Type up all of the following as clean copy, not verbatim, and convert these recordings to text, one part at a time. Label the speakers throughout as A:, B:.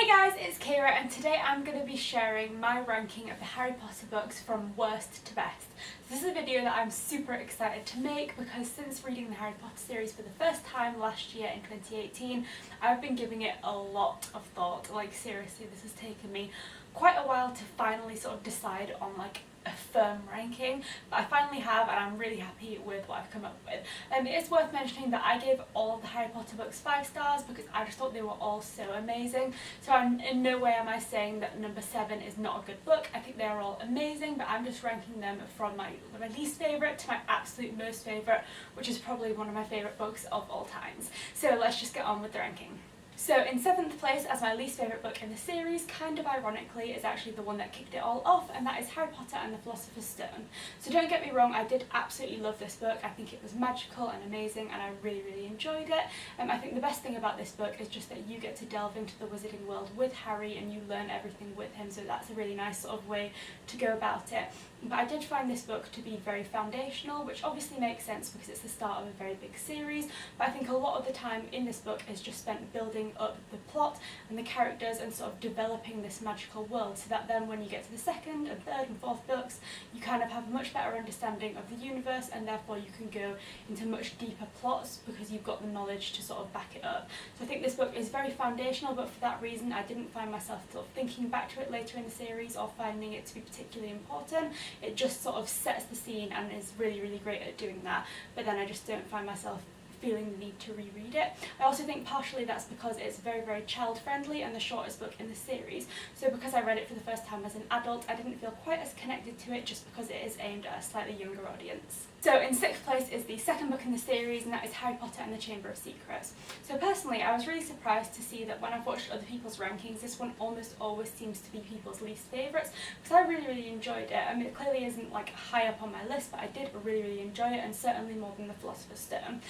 A: Hey guys, it's Kira and today I'm going to be sharing my ranking of the Harry Potter books from worst to best. This is a video that I'm super excited to make because since reading the Harry Potter series for the first time last year in 2018, I've been giving it a lot of thought. Like seriously, this has taken me quite a while to finally sort of decide on like a firm ranking, but I finally have and I'm really happy with what I've come up with. It is worth mentioning that I gave all of the Harry Potter books 5 stars because I just thought they were all so amazing. So in no way am I saying that number 7 is not a good book. I think they're all amazing, but I'm just ranking them from my least favourite to my absolute most favourite, which is probably one of my favourite books of all times. So let's just get on with the ranking. So in 7th place as my least favourite book in the series, kind of ironically, is actually the one that kicked it all off, and that is Harry Potter and the Philosopher's Stone. So don't get me wrong, I did absolutely love this book. I think it was magical and amazing and I really enjoyed it. I think the best thing about this book is just that you get to delve into the wizarding world with Harry and you learn everything with him, so that's a really nice sort of way to go about it. But I did find this book to be very foundational, which obviously makes sense because it's the start of a very big series, but I think a lot of the time in this book is just spent building up the plot and the characters and sort of developing this magical world, so that then when you get to the 2nd and 3rd and 4th books, you kind of have a much better understanding of the universe and therefore you can go into much deeper plots because you've got the knowledge to sort of back it up. So I think this book is very foundational, but for that reason I didn't find myself sort of thinking back to it later in the series or finding it to be particularly important. It just sort of sets the scene and is really great at doing that, but then I just don't find myself feeling the need to reread it. I also think partially that's because it's very child friendly and the shortest book in the series, so because I read it for the first time as an adult I didn't feel quite as connected to it just because it is aimed at a slightly younger audience. So in 6th place is the 2nd book in the series, and that is Harry Potter and the Chamber of Secrets. So personally I was really surprised to see that when I've watched other people's rankings, this one almost always seems to be people's least favourites, because I really enjoyed it. I mean, it clearly isn't like high up on my list, but I did really enjoy it, and certainly more than the Philosopher's Stone.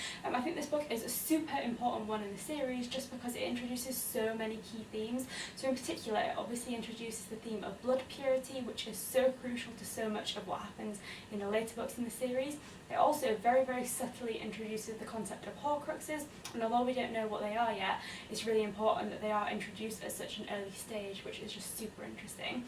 A: I think this book is a super important one in the series just because it introduces so many key themes. So in particular it obviously introduces the theme of blood purity, which is so crucial to so much of what happens in the later books in the series. It also very subtly introduces the concept of Horcruxes, and although we don't know what they are yet, it's really important that they are introduced at such an early stage, which is just super interesting.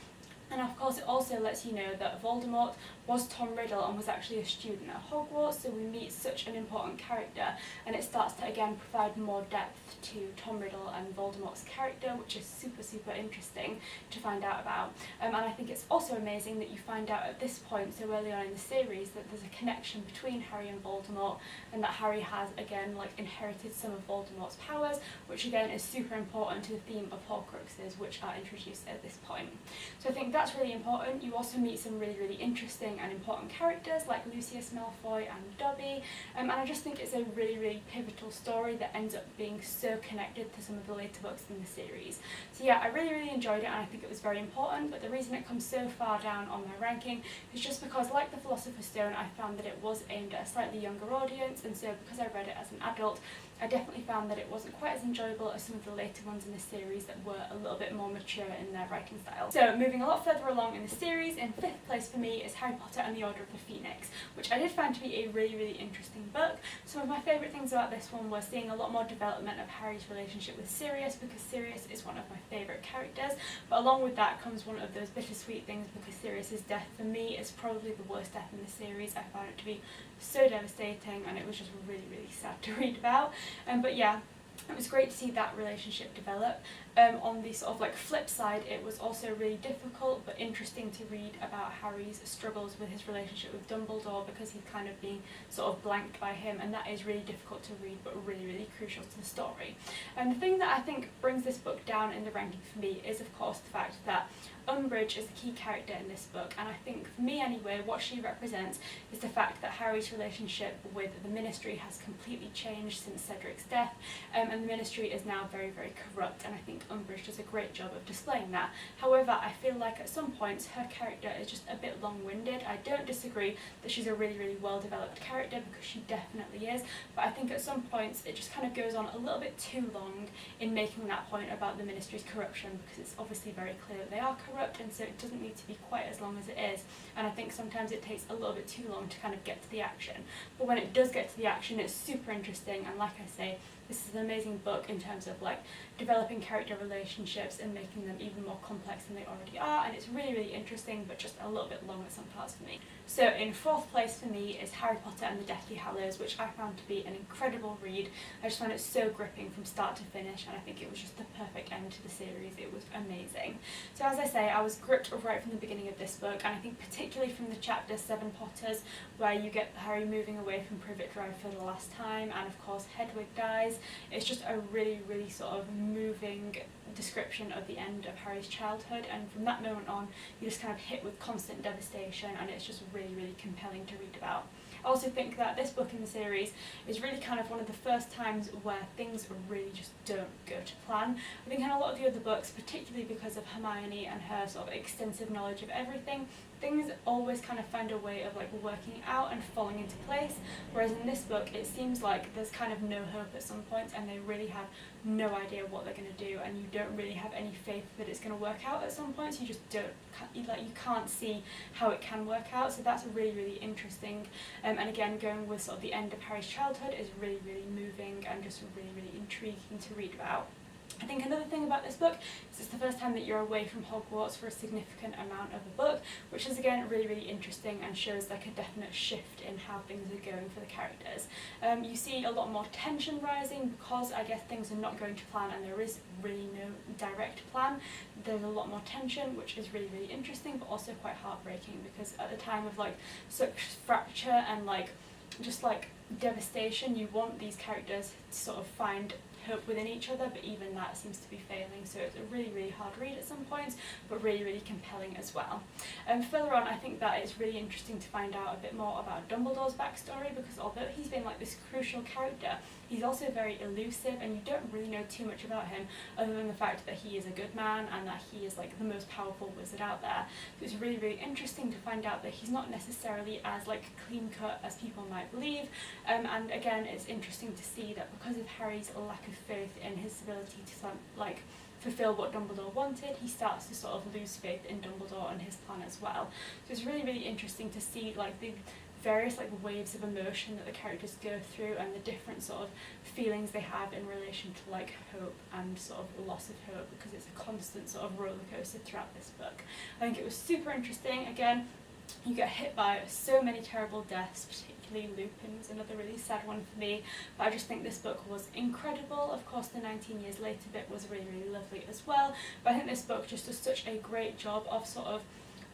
A: And of course it also lets you know that Voldemort was Tom Riddle and was actually a student at Hogwarts, so we meet such an important character, and it starts to again provide more depth to Tom Riddle and Voldemort's character, which is super interesting to find out about. And I think it's also amazing that you find out at this point, so early on in the series, that there's a connection between Harry and Voldemort, and that Harry has again like inherited some of Voldemort's powers, which again is super important to the theme of Horcruxes, which are introduced at this point. So I think that's really important. You also meet some really interesting and important characters like Lucius Malfoy and Dobby, and I just think it's a really pivotal story that ends up being so connected to some of the later books in the series. So yeah, I really enjoyed it and I think it was very important, but the reason it comes so far down on my ranking is just because, like the Philosopher's Stone, I found that it was aimed at a slightly younger audience, and so because I read it as an adult, I definitely found that it wasn't quite as enjoyable as some of the later ones in the series that were a little bit more mature in their writing style. So moving a lot further along in the series, in 5th place for me is Harry Potter and the Order of the Phoenix, which I did find to be a really interesting book. Some of my favourite things about this one were seeing a lot more development of Harry's relationship with Sirius, because Sirius is one of my favourite characters, but along with that comes one of those bittersweet things because Sirius's death for me is probably the worst death in the series. I found it to be so devastating and it was just really sad to read about. But yeah, it was great to see that relationship develop. On the sort of like flip side, it was also really difficult but interesting to read about Harry's struggles with his relationship with Dumbledore, because he's kind of being sort of blanked by him, and that is really difficult to read but really crucial to the story. And the thing that I think brings this book down in the ranking for me is of course the fact that Umbridge is the key character in this book, and I think for me anyway what she represents is the fact that Harry's relationship with the Ministry has completely changed since Cedric's death, and the Ministry is now very corrupt, and I think Umbridge does a great job of displaying that. However, I feel like at some points her character is just a bit long-winded. I don't disagree that she's a really well developed character, because she definitely is, but I think at some points it just kind of goes on a little bit too long in making that point about the Ministry's corruption, because it's obviously very clear that they are corrupt, and so it doesn't need to be quite as long as it is, and I think sometimes it takes a little bit too long to kind of get to the action. But when it does get to the action, it's super interesting, and like I say, this is an amazing book in terms of like developing character relationships and making them even more complex than they already are, and it's really, really interesting, but just a little bit long at some parts for me. So in fourth place for me is Harry Potter and the Deathly Hallows, which I found to be an incredible read. I just found it so gripping from start to finish, and I think it was just the perfect end to the series. It was amazing. So as I say, I was gripped right from the beginning of this book, and I think particularly from the chapter 7 Potters, where you get Harry moving away from Privet Drive for the last time, and of course Hedwig dies. It's just a really, really sort of moving description of the end of Harry's childhood, and from that moment on you're just kind of hit with constant devastation, and it's just really, really compelling to read about. I also think that this book in the series is really kind of one of the first times where things really just don't go to plan. I think in a lot of the other books, particularly because of Hermione and her sort of extensive knowledge of everything, things always kind of find a way of like working out and falling into place, whereas in this book it seems like there's kind of no hope at some points, and they really have no idea what they're going to do, and you don't really have any faith that it's going to work out at some points. You just don't, you can't see how it can work out, so that's really, really interesting. And again, going with sort of the end of Harry's childhood is really, really moving and just really, really intriguing to read about. I think another thing about this book is it's the first time that you're away from Hogwarts for a significant amount of the book, which is again really, really interesting and shows like a definite shift in how things are going for the characters. You see a lot more tension rising because I guess things are not going to plan and there is really no direct plan. There's a lot more tension, which is really, really interesting, but also quite heartbreaking, because at the time of like such fracture and like just like devastation, you want these characters to sort of find hope within each other, but even that seems to be failing, so it's a really, really hard read at some points, but really, really compelling as well. Further on, I think that it's really interesting to find out a bit more about Dumbledore's backstory, because although he's been like this crucial character, he's also very elusive, and you don't really know too much about him other than the fact that he is a good man and that he is like the most powerful wizard out there. So it's really, really interesting to find out that he's not necessarily as like clean cut as people might believe, and again it's interesting to see that because of Harry's lack of faith in his ability to like fulfill what Dumbledore wanted, he starts to sort of lose faith in Dumbledore and his plan as well. So it's really, really interesting to see like the various like waves of emotion that the characters go through and the different sort of feelings they have in relation to like hope and sort of loss of hope, because it's a constant sort of roller coaster throughout this book. I think it was super interesting. Again, you get hit by so many terrible deaths, particularly Lupin was another really sad one for me, but I just think this book was incredible. Of course the 19 Years Later bit was really, really lovely as well, but I think this book just does such a great job of sort of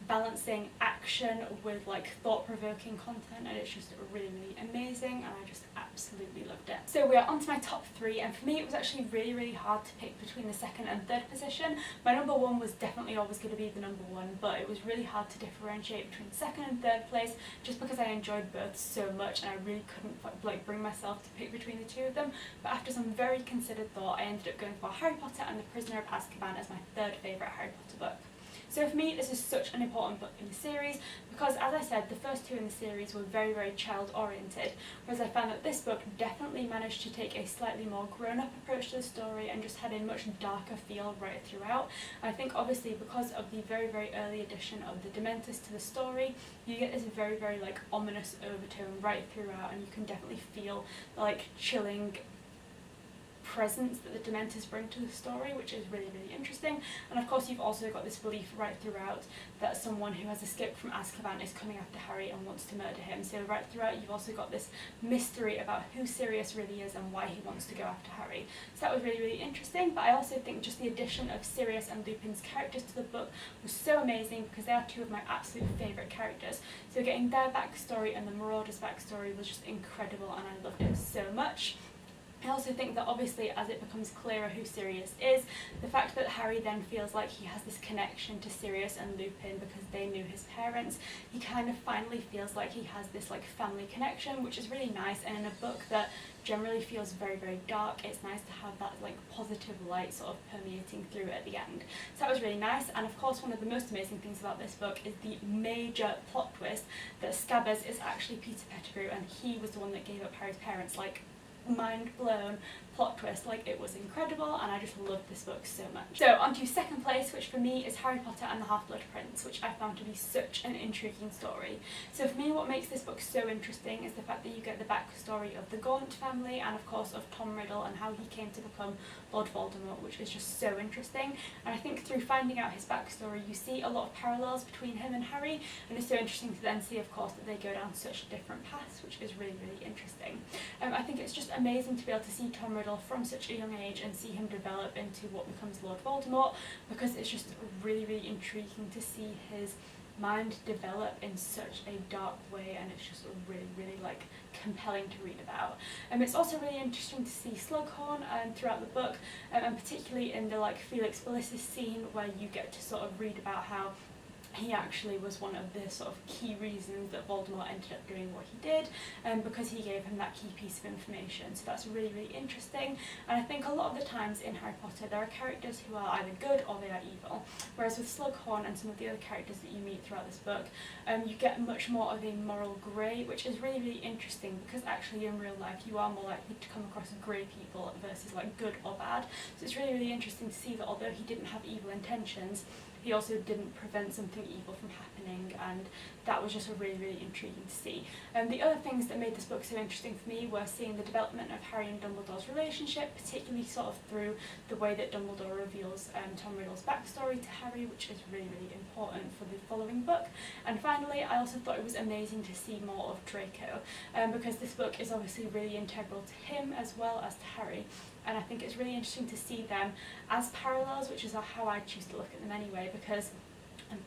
A: balancing action with like thought-provoking content, and it's just really, really amazing, and I just absolutely loved it. So we are on to my top 3, and for me it was actually really, really hard to pick between the second and third position. My number 1 was definitely always going to be the number 1, but it was really hard to differentiate between second and third place just because I enjoyed both so much and I really couldn't like bring myself to pick between the two of them. But after some very considered thought, I ended up going for Harry Potter and the Prisoner of Azkaban as my third favourite Harry Potter book. So for me, this is such an important book in the series because, as I said, the first 2 in the series were very, very child-oriented, whereas I found that this book definitely managed to take a slightly more grown-up approach to the story and just had a much darker feel right throughout. I think obviously because of the very, very early addition of the Dementors to the story, you get this very, very like ominous overtone right throughout, and you can definitely feel like chilling presence that the Dementors bring to the story, which is really, really interesting. And of course you've also got this belief right throughout that someone who has escaped from Azkaban is coming after Harry and wants to murder him. So right throughout you've also got this mystery about who Sirius really is and why he wants to go after Harry. So that was really, really interesting, but I also think just the addition of Sirius and Lupin's characters to the book was so amazing because they are 2 of my absolute favourite characters. So getting their backstory and the Marauders' backstory was just incredible, and I loved it so much. I also think that obviously as it becomes clearer who Sirius is, the fact that Harry then feels like he has this connection to Sirius and Lupin because they knew his parents, he kind of finally feels like he has this like family connection, which is really nice, and in a book that generally feels very, very dark, it's nice to have that like positive light sort of permeating through at the end. So that was really nice, and of course one of the most amazing things about this book is the major plot twist that Scabbers is actually Peter Pettigrew and he was the one that gave up Harry's parents. Like, mind blown plot twist, like it was incredible, and I just loved this book so much. So on to second place, which for me is Harry Potter and the Half-Blood Prince, which I found to be such an intriguing story. So for me, what makes this book so interesting is the fact that you get the backstory of the Gaunt family and of course of Tom Riddle and how he came to become Lord Voldemort, which is just so interesting. And I think through finding out his backstory, you see a lot of parallels between him and Harry, and it's so interesting to then see, of course, that they go down such different paths, which is really, really interesting. I think it's just amazing to be able to see Tom Riddle from such a young age and see him develop into what becomes Lord Voldemort, because it's just really, really intriguing to see his mind develop in such a dark way, and it's just really, really like compelling to read about. It's also really interesting to see Slughorn throughout the book, and particularly in the like Felix Felicis scene, where you get to sort of read about how he actually was one of the sort of key reasons that Voldemort ended up doing what he did, because he gave him that key piece of information. So that's really, really interesting. And I think a lot of the times in Harry Potter there are characters who are either good or they are evil, whereas with Slughorn and some of the other characters that you meet throughout this book, you get much more of a moral grey, which is really, really interesting, because actually in real life you are more likely to come across grey people versus like good or bad. So it's really, really interesting to see that although he didn't have evil intentions, he also didn't prevent something evil from happening, and that was just really, really intriguing to see. The other things that made this book so interesting for me were seeing the development of Harry and Dumbledore's relationship, particularly sort of through the way that Dumbledore reveals Tom Riddle's backstory to Harry, which is really, really important for the following book. And finally, I also thought it was amazing to see more of Draco, because this book is obviously really integral to him as well as to Harry. And I think it's really interesting to see them as parallels, which is how I choose to look at them anyway, because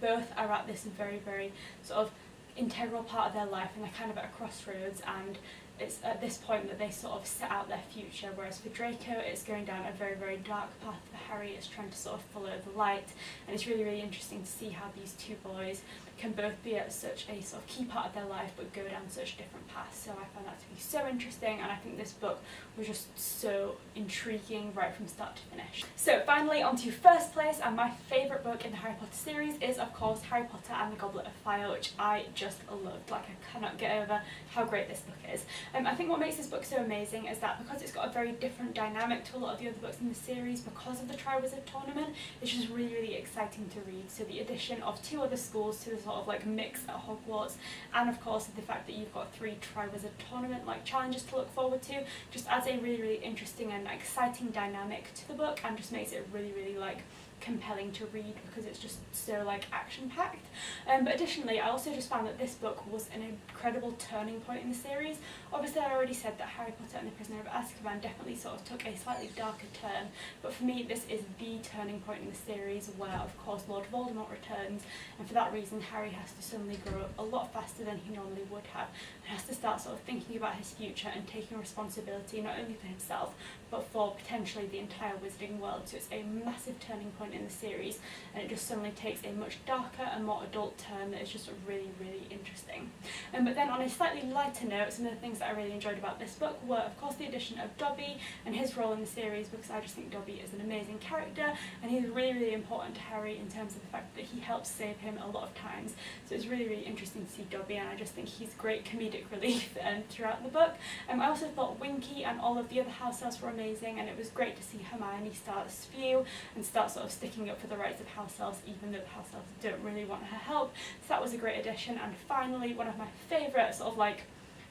A: both are at this very, very sort of integral part of their life, and they're kind of at a crossroads, and it's at this point that they sort of set out their future, whereas for Draco it's going down a very, very dark path. For Harry it's trying to sort of follow the light, and it's really, really interesting to see how these two boys can both be at such a sort of key part of their life but go down such different paths. So I found that to be so interesting, and I think this book was just so intriguing right from start to finish. So finally on to first place, and my favourite book in the Harry Potter series is of course Harry Potter and the Goblet of Fire, which I just loved. Like, I cannot get over how great this book is. I think what makes this book so amazing is that because it's got a very different dynamic to a lot of the other books in the series, because of the Triwizard Tournament, it's just really, really exciting to read. So the addition of 2 other schools to the sort of like mix at Hogwarts, and of course the fact that you've got 3 Triwizard Tournament like challenges to look forward to, just adds a really, really interesting and exciting dynamic to the book, and just makes it really, really like compelling to read, because it's just so like action-packed. But additionally, I also just found that this book was an incredible turning point in the series. Obviously I already said that Harry Potter and the Prisoner of Azkaban definitely sort of took a slightly darker turn, but for me this is the turning point in the series, where of course Lord Voldemort returns, and for that reason Harry has to suddenly grow up a lot faster than he normally would have, and has to start sort of thinking about his future and taking responsibility not only for himself but for potentially the entire wizarding world. So it's a massive turning point in the series, and it just suddenly takes a much darker and more adult turn that is just really, really interesting. But then on a slightly lighter note, some of the things that I really enjoyed about this book were of course the addition of Dobby and his role in the series, because I just think Dobby is an amazing character, and he's really, really important to Harry in terms of the fact that he helps save him a lot of times. So it's really, really interesting to see Dobby, and I just think he's great comedic relief throughout the book. I also thought Winky and all of the other house elves were amazing, and it was great to see Hermione start to spew and start sort of sticking up for the rights of house elves, even though the house elves don't really want her help. So that was a great addition. And finally, one of my favourite sort of like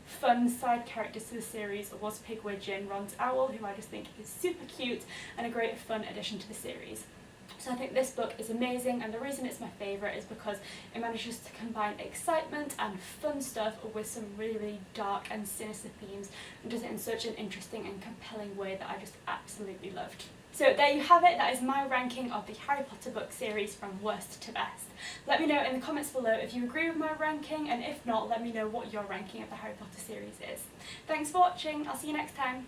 A: fun side characters to the series was Pigwidgeon, Ron's owl, who I just think is super cute and a great fun addition to the series. So I think this book is amazing, and the reason it's my favourite is because it manages to combine excitement and fun stuff with some really, really dark and sinister themes, and does it in such an interesting and compelling way that I just absolutely loved. So there you have it, that is my ranking of the Harry Potter book series from worst to best. Let me know in the comments below if you agree with my ranking, and if not, let me know what your ranking of the Harry Potter series is. Thanks for watching, I'll see you next time.